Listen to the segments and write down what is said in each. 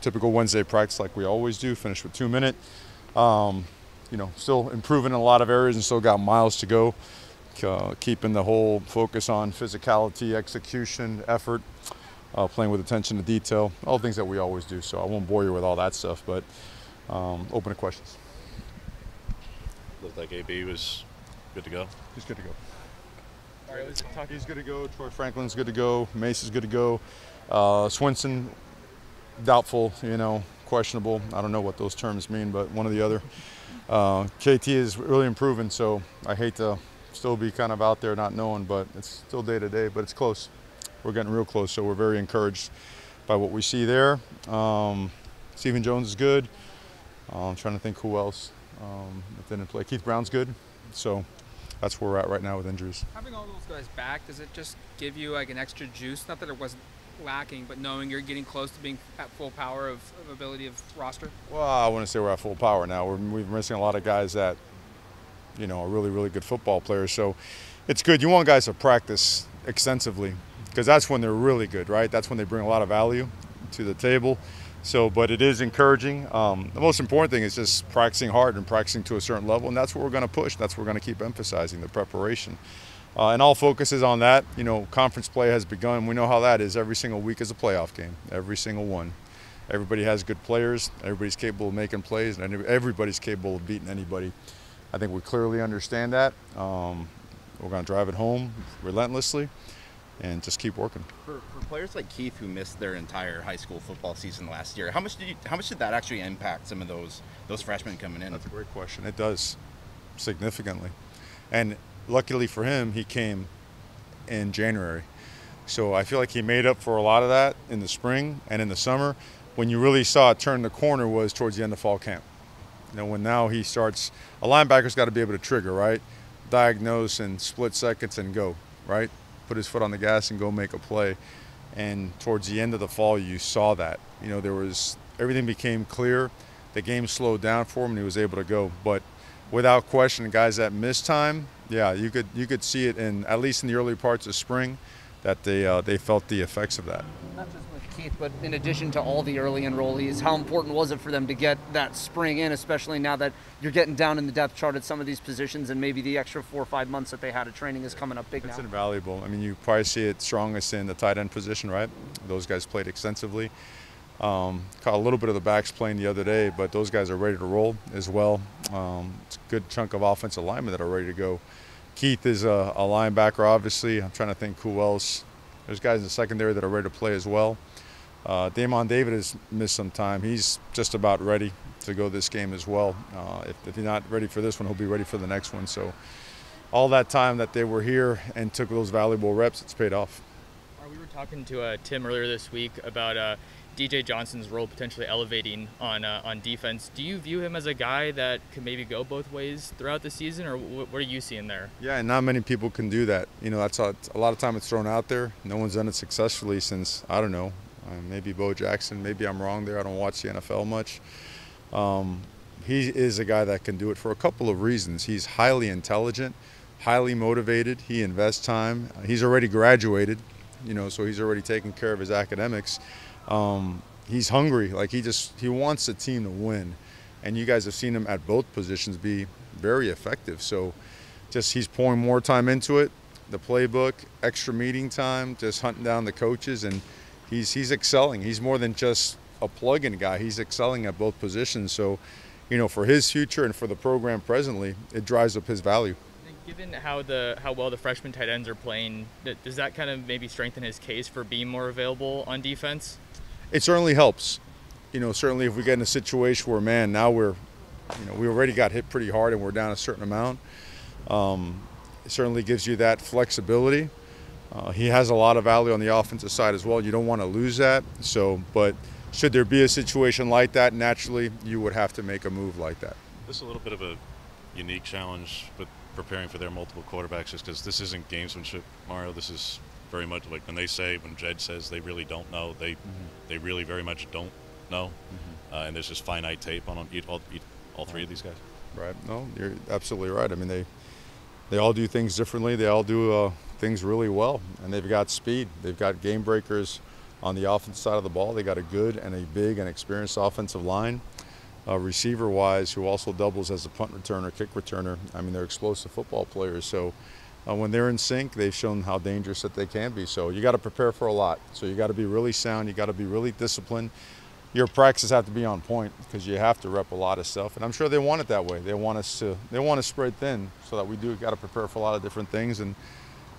typical Wednesday practice like we always do, finish with 2 minutes. Still improving in a lot of areas and still got miles to go. Keeping the whole focus on physicality, execution, effort, playing with attention to detail, all things that we always do. So I won't bore you with all that stuff, but open to questions. Looked like AB was good to go. He's good to go. He's good to go. Troy Franklin's good to go. Mace is good to go. Swinson, doubtful, questionable. I don't know what those terms mean, but one or the other. KT is really improving, so I hate to still be kind of out there not knowing, but it's still day to day, but it's close. We're getting real close, so we're very encouraged by what we see there. Stephen Jones is good. I'm trying to think who else that didn't play. Keith Brown's good, so that's where we're at right now with injuries. Having all those guys back, does it just give you like an extra juice? Not that it wasn't lacking, but knowing you're getting close to being at full power of ability of roster? Well, I wouldn't say we're at full power now. We're missing a lot of guys that are really, really good football players. So it's good. You want guys to practice extensively because that's when they're really good, right? That's when they bring a lot of value to the table. So, but it is encouraging. The most important thing is just practicing hard and practicing to a certain level, and that's what we're going to push. That's what we're going to keep emphasizing, the preparation. And all focus is on that. Conference play has begun. We know how that is. Every single week is a playoff game, every single one. Everybody has good players. Everybody's capable of making plays, and everybody's capable of beating anybody. I think we clearly understand that. We're going to drive it home relentlessly and just keep working. For players like Keith who missed their entire high school football season last year, how much did that actually impact some of those freshmen coming in? That's a great question. It does, significantly. And luckily for him, he came in January. So I feel like he made up for a lot of that in the spring and in the summer. When you really saw it turn the corner was towards the end of fall camp. When now he starts, a linebacker's got to be able to trigger, right? Diagnose in split seconds and go, right? Put his foot on the gas and go make a play. And towards the end of the fall, you saw that. Everything became clear. The game slowed down for him and he was able to go. But without question, guys that missed time, yeah, you could see it at least in the early parts of spring that they felt the effects of that. Not just with Keith, but in addition to all the early enrollees, how important was it for them to get that spring in, especially now that you're getting down in the depth chart at some of these positions and maybe the extra 4 or 5 months that they had of training is coming up big now? It's invaluable. I mean, you probably see it strongest in the tight end position, right? Those guys played extensively. Caught a little bit of the backs playing the other day, but those guys are ready to roll as well. It's a good chunk of offensive linemen that are ready to go. Keith is a linebacker, obviously. I'm trying to think who else. There's guys in the secondary that are ready to play as well. Damon David has missed some time. He's just about ready to go this game as well. If he's not ready for this one, he'll be ready for the next one. So all that time that they were here and took those valuable reps, it's paid off. We were talking to Tim earlier this week about DJ Johnson's role potentially elevating on defense. Do you view him as a guy that could maybe go both ways throughout the season, or what are you seeing there? Yeah, and not many people can do that. That's a lot of time it's thrown out there. No one's done it successfully since, I don't know, maybe Bo Jackson. Maybe I'm wrong there. I don't watch the NFL much. He is a guy that can do it for a couple of reasons. He's highly intelligent, highly motivated. He invests time. He's already graduated, so he's already taken care of his academics. He's hungry. Like he wants the team to win, and you guys have seen him at both positions be very effective. So he's pouring more time into it, the playbook, extra meeting time, just hunting down the coaches, and he's excelling. He's more than just a plug-in guy. He's excelling at both positions. So for his future and for the program presently, it drives up his value. Given how well the freshman tight ends are playing, does that kind of maybe strengthen his case for being more available on defense? It certainly helps. Certainly if we get in a situation where, man, now we already got hit pretty hard and we're down a certain amount, it certainly gives you that flexibility. He has a lot of value on the offensive side as well. You don't want to lose that. But should there be a situation like that, naturally you would have to make a move like that. This is a little bit of a unique challenge with preparing for their multiple quarterbacks, just because this isn't gamesmanship, Mario. This is very much like when Jed says they really don't know, they really very much don't know. And there's just finite tape on all three of these guys. Right. No, you're absolutely right. I mean, they all do things differently. They all do things really well, and they've got speed. They've got game breakers On the offensive side of the ball, they got a good and a big and experienced offensive line. Receiver-wise, who also doubles as a punt returner, kick returner. I mean, they're explosive football players. So when they're in sync, they've shown how dangerous that they can be. So you got to prepare for a lot. So you got to be really sound. You got to be really disciplined. Your practices have to be on point because you have to rep a lot of stuff. And I'm sure they want it that way. They want to spread thin so that we do got to prepare for a lot of different things and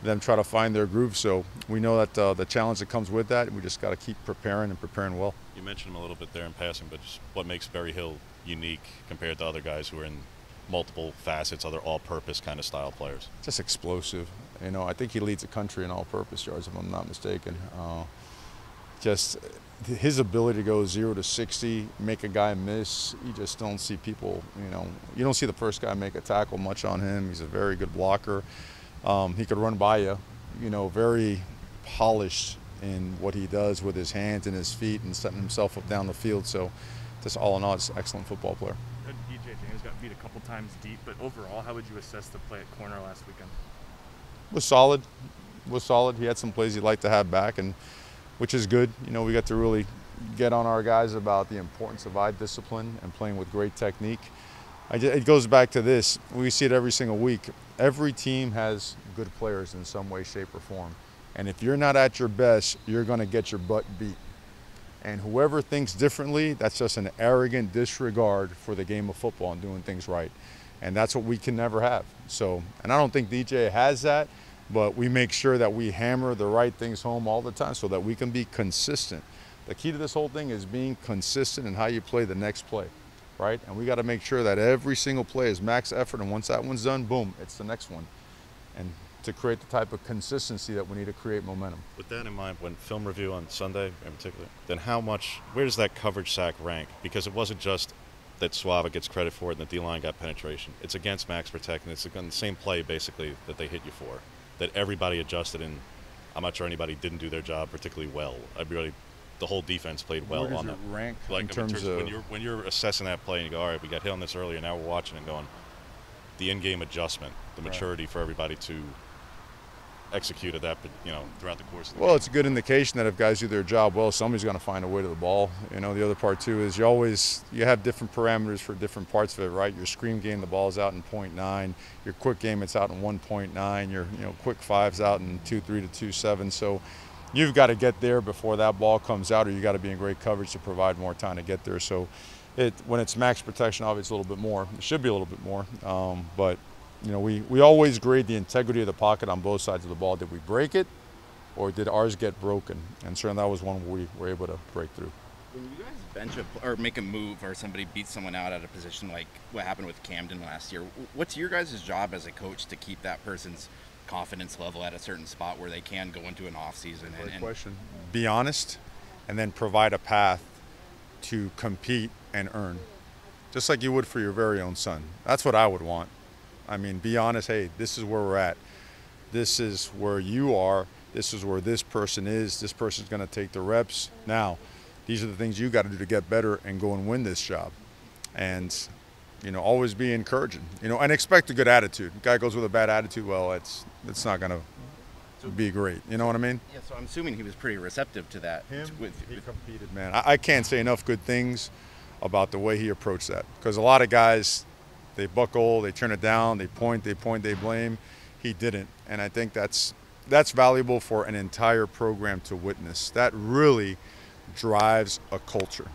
then try to find their groove. So we know that the challenge that comes with that, we just got to keep preparing and preparing well. You mentioned him a little bit there in passing, but just what makes Berry Hill unique compared to other guys who are in multiple facets, other all-purpose kind of style players? Just explosive. You know, I think he leads the country in all-purpose yards, if I'm not mistaken. Just his ability to go 0 to 60, make a guy miss. You just don't see people. You don't see the first guy make a tackle much on him. He's a very good blocker. He could run by you. Very polished in what he does with his hands and his feet and setting himself up down the field. So, just all in all, it's an excellent football player. DJ James got beat a couple times deep, but overall, how would you assess the play at corner last weekend? Was solid. He had some plays he'd like to have back, and which is good. We got to really get on our guys about the importance of eye discipline and playing with great technique. It goes back to this. We see it every single week. Every team has good players in some way, shape, or form. And if you're not at your best, you're going to get your butt beat. And whoever thinks differently, that's just an arrogant disregard for the game of football and doing things right. And that's what we can never have. So, and I don't think DJ has that, but we make sure that we hammer the right things home all the time so that we can be consistent. The key to this whole thing is being consistent in how you play the next play, right? And we got to make sure that every single play is max effort, and once that one's done, boom, it's the next one. And to create the type of consistency that we need to create momentum. With that in mind, when film review on Sunday in particular, then where does that coverage sack rank? Because it wasn't just that Suava gets credit for it and the D-line got penetration. It's against max protect, and it's against the same play, basically, that they hit you for, that everybody adjusted, and I'm not sure anybody didn't do their job particularly well. The whole defense played well on that. Rank like in terms of when you're assessing that play and you go, all right, we got hit on this earlier, now we're watching and going, the in-game adjustment, the maturity for everybody to execute at that, throughout the course of the game. Well, it's a good indication that if guys do their job well, somebody's going to find a way to the ball. The other part too is you have different parameters for different parts of it, right? Your screen game, the ball's out in 0.9. Your quick game, it's out in 1.9. Your quick five's out in 2.3 to 2.7. So you've got to get there before that ball comes out, or you got to be in great coverage to provide more time to get there. So when it's max protection, obviously a little bit more. It should be a little bit more, but we always grade the integrity of the pocket on both sides of the ball. Did we break it, or did ours get broken? And certainly that was one where we were able to break through. When you guys bench or make a move, or somebody beats someone out at a position like what happened with Camden last year, what's your guys' job as a coach to keep that person's confidence level at a certain spot where they can go into an off season? Great question. Be honest, and then provide a path to compete and earn, just like you would for your very own son. That's what I would want. I mean, be honest. Hey, this is where we're at. This is where you are. This is where this person is. This person's going to take the reps. Now, these are the things you got to do to get better and go and win this job. And always be encouraging. And expect a good attitude. Guy goes with a bad attitude, well, it's not going to be great. You know what I mean? Yeah. So I'm assuming he was pretty receptive to that. He competed, man. I can't say enough good things about the way he approached that, because a lot of guys, they buckle, they turn it down, they point, they blame. He didn't, and I think that's valuable for an entire program to witness. That really drives a culture.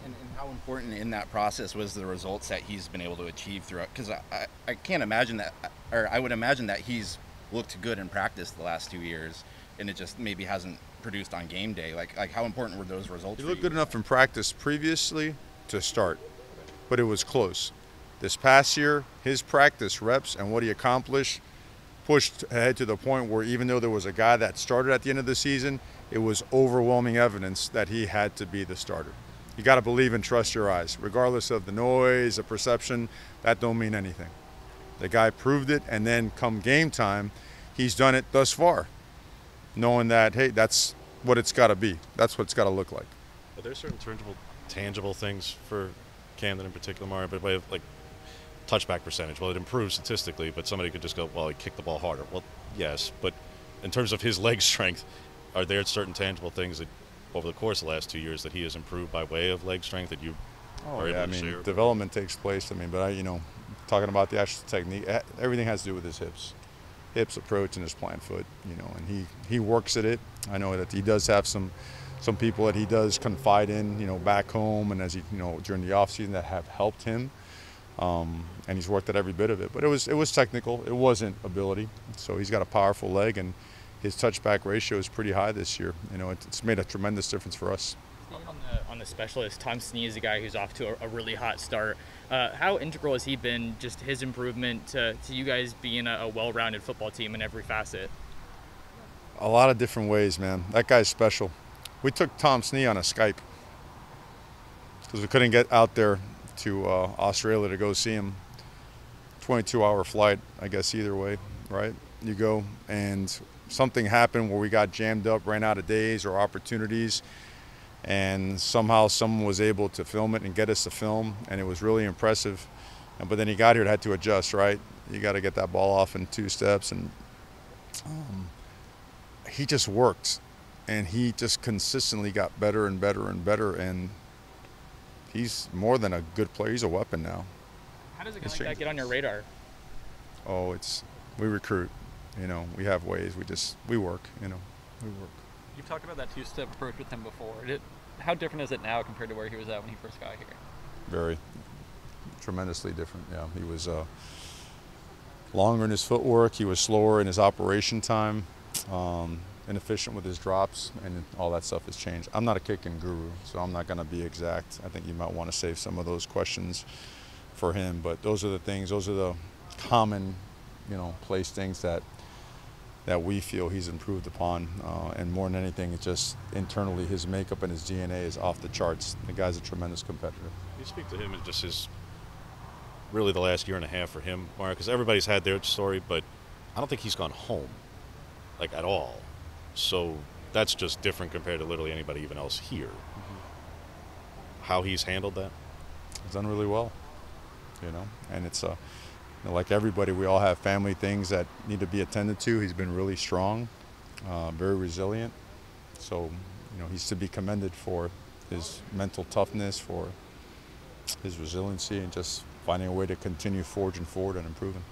And how important in that process was the results that he's been able to achieve throughout? Because I can't imagine that, or I would imagine that he's looked good in practice the last 2 years, and it just maybe hasn't produced on game day. Like how important were those results? He looked good enough in practice previously to start, but it was close. This past year, his practice reps and what he accomplished pushed ahead to the point where even though there was a guy that started at the end of the season, it was overwhelming evidence that he had to be the starter. You got to believe and trust your eyes. Regardless of the noise, the perception, that don't mean anything. The guy proved it, and then come game time, he's done it thus far, knowing that, hey, that's what it's got to be. That's what it's got to look like. Are there certain tangible things for Camden in particular, Mario, but way of like touchback percentage? Well, it improves statistically, but somebody could just go, well, he kicked the ball harder. Well, yes, but in terms of his leg strength, are there certain tangible things that over the course of the last 2 years that he has improved by way of leg strength that you are yeah, I able to mean, share? development takes place. I mean, but talking about the actual technique, everything has to do with his hips approach and his plant foot, and he works at it. I know that he does have some people that he does confide in, back home, and as he, during the off season that have helped him. And he's worked at every bit of it, but it was technical. It wasn't ability. So he's got a powerful leg, and his touchback ratio is pretty high this year. It's made a tremendous difference for us. On the specialist, Tom Snee is a guy who's off to a really hot start. How integral has he been, just his improvement to you guys being a well-rounded football team in every facet? A lot of different ways, man. That guy's special. We took Tom Snee on a Skype because we couldn't get out there to Australia to go see him. 22-hour flight, I guess either way, right? You go, and something happened where we got jammed up, ran out of days or opportunities, and somehow someone was able to film it and get us to film, and it was really impressive. But then he got here and had to adjust, right? You got to get that ball off in 2 steps, and he just worked, and he just consistently got better and better and better, and he's more than a good player. He's a weapon now. How does a guy like that get on your radar? Oh, we recruit. We have ways. We work. We work. You've talked about that 2-step approach with him before. How different is it now compared to where he was at when he first got here? Very, tremendously different. Yeah, he was longer in his footwork. He was slower in his operation time. Inefficient with his drops, and all that stuff has changed. I'm not a kicking guru, so I'm not going to be exact. I think you might want to save some of those questions for him, but those are the things, those are the common, place things that we feel he's improved upon, and more than anything, it's just internally his makeup and his DNA is off the charts. The guy's a tremendous competitor. You speak to him and just his, really the last year and a half for him, Mario, because everybody's had their story, but I don't think he's gone home, like at all. So that's just different compared to literally anybody even else here. Mm-hmm. How he's handled that? He's done really well, and it's like everybody, we all have family things that need to be attended to. He's been really strong, very resilient. So, he's to be commended for his mental toughness, for his resiliency, and just finding a way to continue forging forward and improving.